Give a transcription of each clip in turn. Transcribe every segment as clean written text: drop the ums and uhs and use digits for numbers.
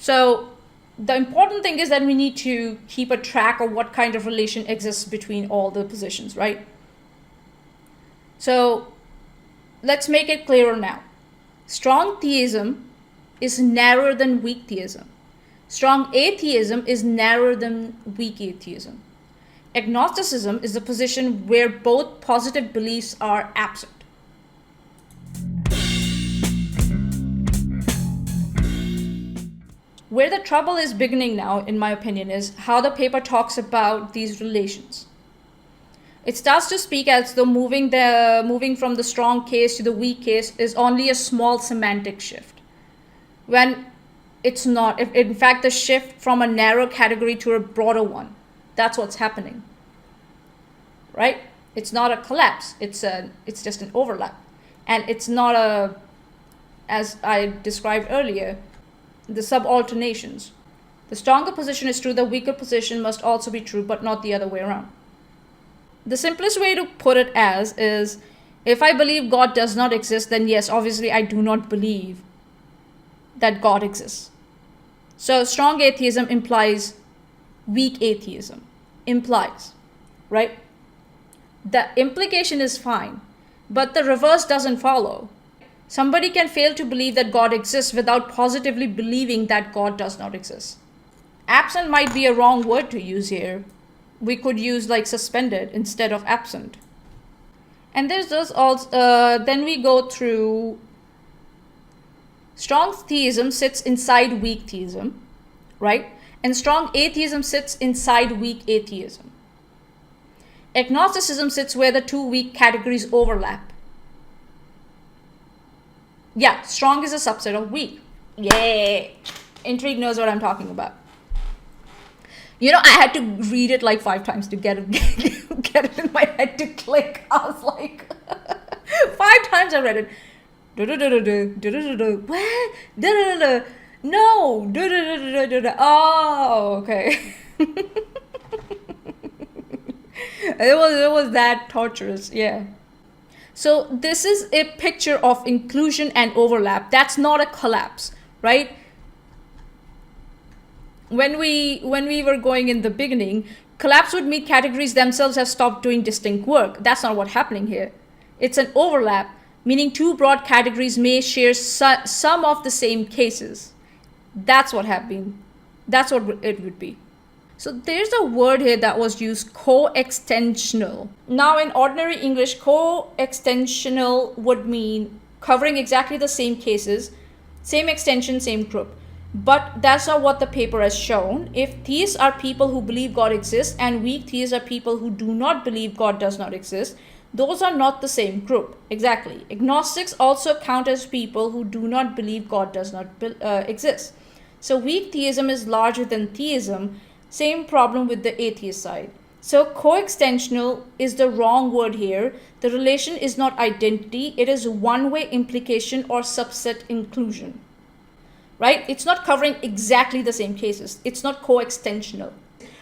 So the important thing is that we need to keep a track of what kind of relation exists between all the positions, right? So let's make it clearer now. Strong theism is narrower than weak theism. Strong atheism is narrower than weak atheism. Agnosticism is the position where both positive beliefs are absent. Where the trouble is beginning now, in my opinion, is how the paper talks about these relations. It starts to speak as though moving from the strong case to the weak case is only a small semantic shift, when it's not. In fact, the shift from a narrow category to a broader one, that's what's happening, right? It's not a collapse. It's just an overlap, and it's not a, as I described earlier, the subalternations. The stronger position is true, the weaker position must also be true, but not the other way around. The simplest way to put it is, if I believe God does not exist, then yes, obviously I do not believe that God exists. So strong atheism implies weak atheism. Implies, right? The implication is fine, but the reverse doesn't follow. Somebody can fail to believe that God exists without positively believing that God does not exist. Absent might be a wrong word to use here. We could use like suspended instead of absent. And there's this also, then we go through strong theism sits inside weak theism, right? And strong atheism sits inside weak atheism. Agnosticism sits where the two weak categories overlap. Yeah, strong is a subset of weak. Yay! Intrigue knows what I'm talking about. You know, I had to read it like 5 times to get it in my head to click. I was like, 5 times I read it. What? No. Oh, okay. It was that torturous, yeah. So this is a picture of inclusion and overlap. That's not a collapse, right? When we were going in the beginning, collapse would mean categories themselves have stopped doing distinct work. That's not what's happening here. It's an overlap, meaning two broad categories may share some of the same cases. That's what happened. That's what it would be. So there's a word here that was used, coextensional. Now in ordinary English, coextensional would mean covering exactly the same cases, same extension, same group. But that's not what the paper has shown. If theists are people who believe God exists and weak theists are people who do not believe God does not exist, those are not the same group. Exactly. Agnostics also count as people who do not believe God does not exist. So weak theism is larger than theism. Same problem with the atheist side. So coextensional is the wrong word here. The relation is not identity. It is one-way implication or subset inclusion. Right? It's not covering exactly the same cases. It's not coextensional.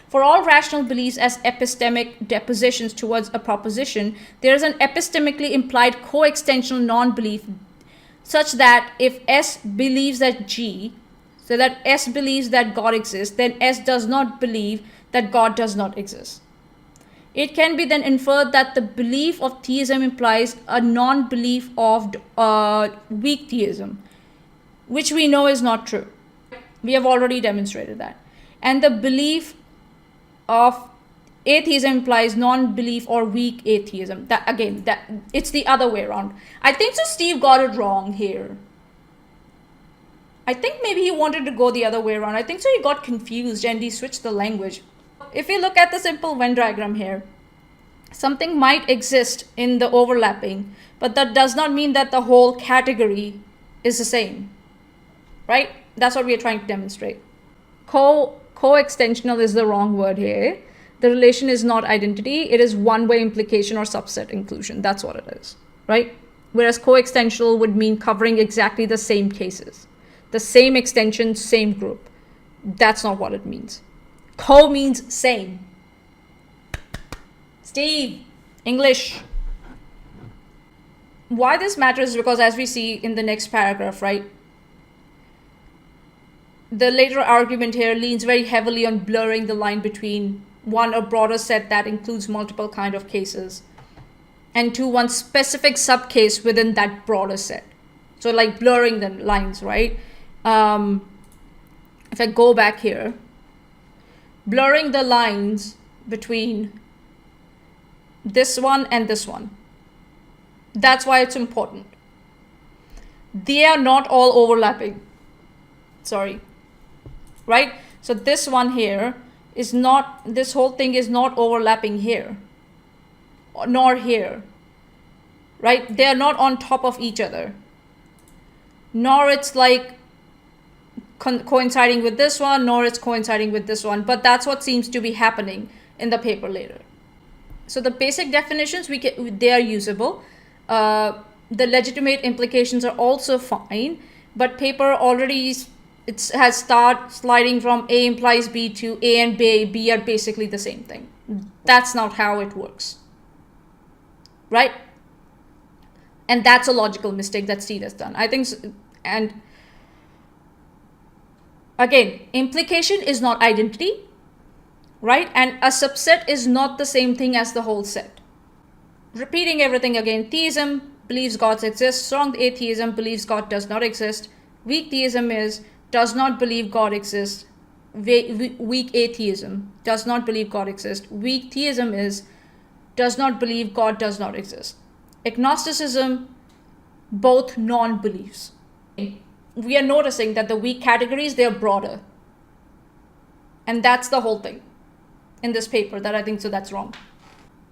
For all rational beliefs as epistemic depositions towards a proposition, there is an epistemically implied coextensional non-belief such that if S believes that G, so that S believes that God exists, then S does not believe that God does not exist. It can be then inferred that the belief of theism implies a non-belief of weak theism, which we know is not true. We have already demonstrated that. And the belief of atheism implies non-belief or weak atheism. That again, it's the other way around. I think so Steve got it wrong here. I think maybe he wanted to go the other way around. I think so he got confused and he switched the language. If you look at the simple Venn diagram here, something might exist in the overlapping, but that does not mean that the whole category is the same, right? That's what we are trying to demonstrate. Coextensional is the wrong word here. The relation is not identity. It is one-way implication or subset inclusion. That's what it is, right? Whereas coextensional would mean covering exactly the same cases. The same extension, same group. That's not what it means. Co means same. Steve, English. Why this matters is because as we see in the next paragraph, right? the later argument here leans very heavily on blurring the line between one, a broader set that includes multiple kind of cases, and two, one specific subcase within that broader set. So like blurring the lines, right? If I go back here, blurring the lines between this one and this one. That's why it's important. They are not all overlapping. Sorry. Right? So this one here is not, this whole thing is not overlapping here, nor here. Right? They are not on top of each other. Nor it's like coinciding with this one, nor it's coinciding with this one. But that's what seems to be happening in the paper later. So the basic definitions, they are usable. The legitimate implications are also fine, but paper already has started sliding from A implies B to A and B are basically the same thing. That's not how it works, right? And that's a logical mistake that Steve has done, I think. And again, implication is not identity, right? And a subset is not the same thing as the whole set. Repeating everything again, theism believes God exists. Strong atheism believes God does not exist. Weak theism does not believe God exists. Weak atheism does not believe God exists. Weak theism does not believe God does not exist. Agnosticism, both non-beliefs. We are noticing that the weak categories, they're broader. And that's the whole thing in this paper that I think, so that's wrong.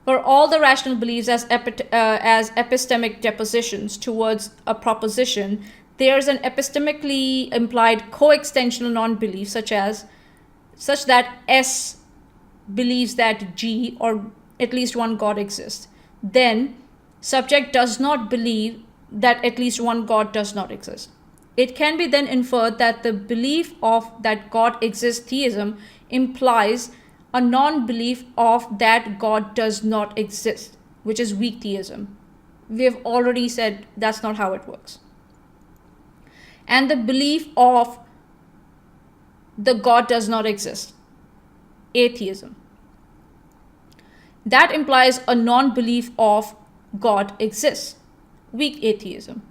For all the rational beliefs as epistemic depositions towards a proposition, there's an epistemically implied coextensional non-belief such that S believes that G or at least one God exists. Then subject does not believe that at least one God does not exist. It can be then inferred that the belief of that God exists theism implies a non-belief of that God does not exist, which is weak theism. We have already said that's not how it works. And the belief of the God does not exist, atheism. That implies a non-belief of God exists, weak atheism.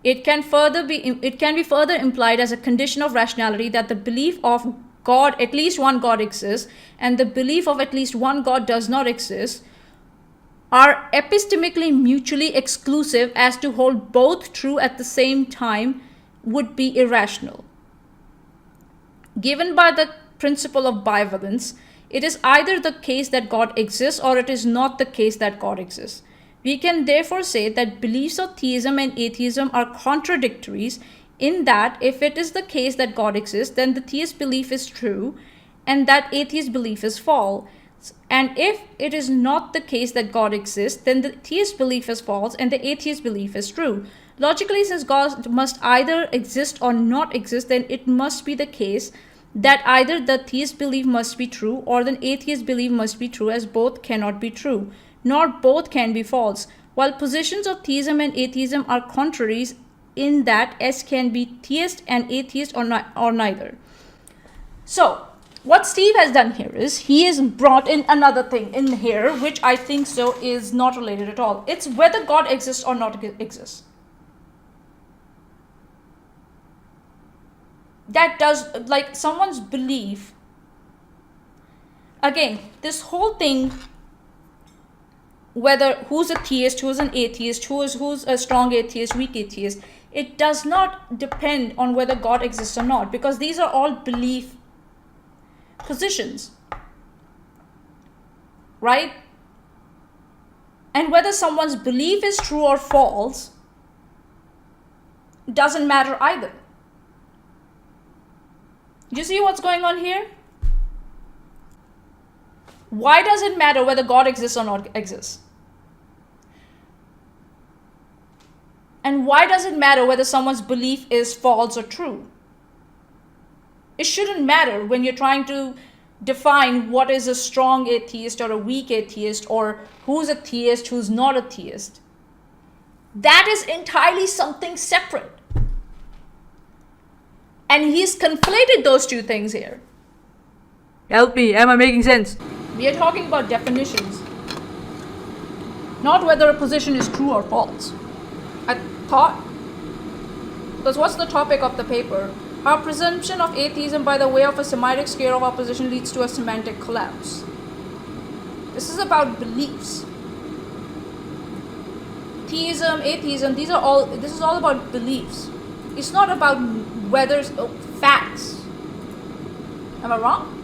It can be further implied as a condition of rationality that the belief of God, at least one God exists, and the belief of at least one God does not exist are epistemically mutually exclusive as to hold both true at the same time would be irrational. Given by the principle of bivalence, it is either the case that God exists or it is not the case that God exists. We can therefore say that beliefs of theism and atheism are contradictories in that if it is the case that God exists, then the theist belief is true and that atheist belief is false. And if it is not the case that God exists, then the theist belief is false and the atheist belief is true. Logically, since God must either exist or not exist, then it must be the case that either the theist belief must be true or the atheist belief must be true, as both cannot be true, nor both can be false. While positions of theism and atheism are contraries in that S can be theist and atheist or neither. So what Steve has done here is he has brought in another thing in here, which I think so is not related at all. It's whether God exists or not exists. That does, like, someone's belief. Again, this whole thing, whether who's a theist, who's an atheist, who's a strong atheist, weak atheist, it does not depend on whether God exists or not, because these are all belief positions, right? And whether someone's belief is true or false doesn't matter either. You see what's going on here? Why does it matter whether God exists or not exists? And why does it matter whether someone's belief is false or true? It shouldn't matter when you're trying to define what is a strong atheist or a weak atheist, or who's a theist, who's not a theist. That is entirely something separate. And he's conflated those two things here. Help me, am I making sense? We are talking about definitions, not whether a position is true or false. I thought, because what's the topic of the paper? Our presumption of atheism by the way of a Semitic Square of Opposition leads to a semantic collapse. This is about beliefs. Theism, atheism, this is all about beliefs. It's not about whether facts. Am I wrong?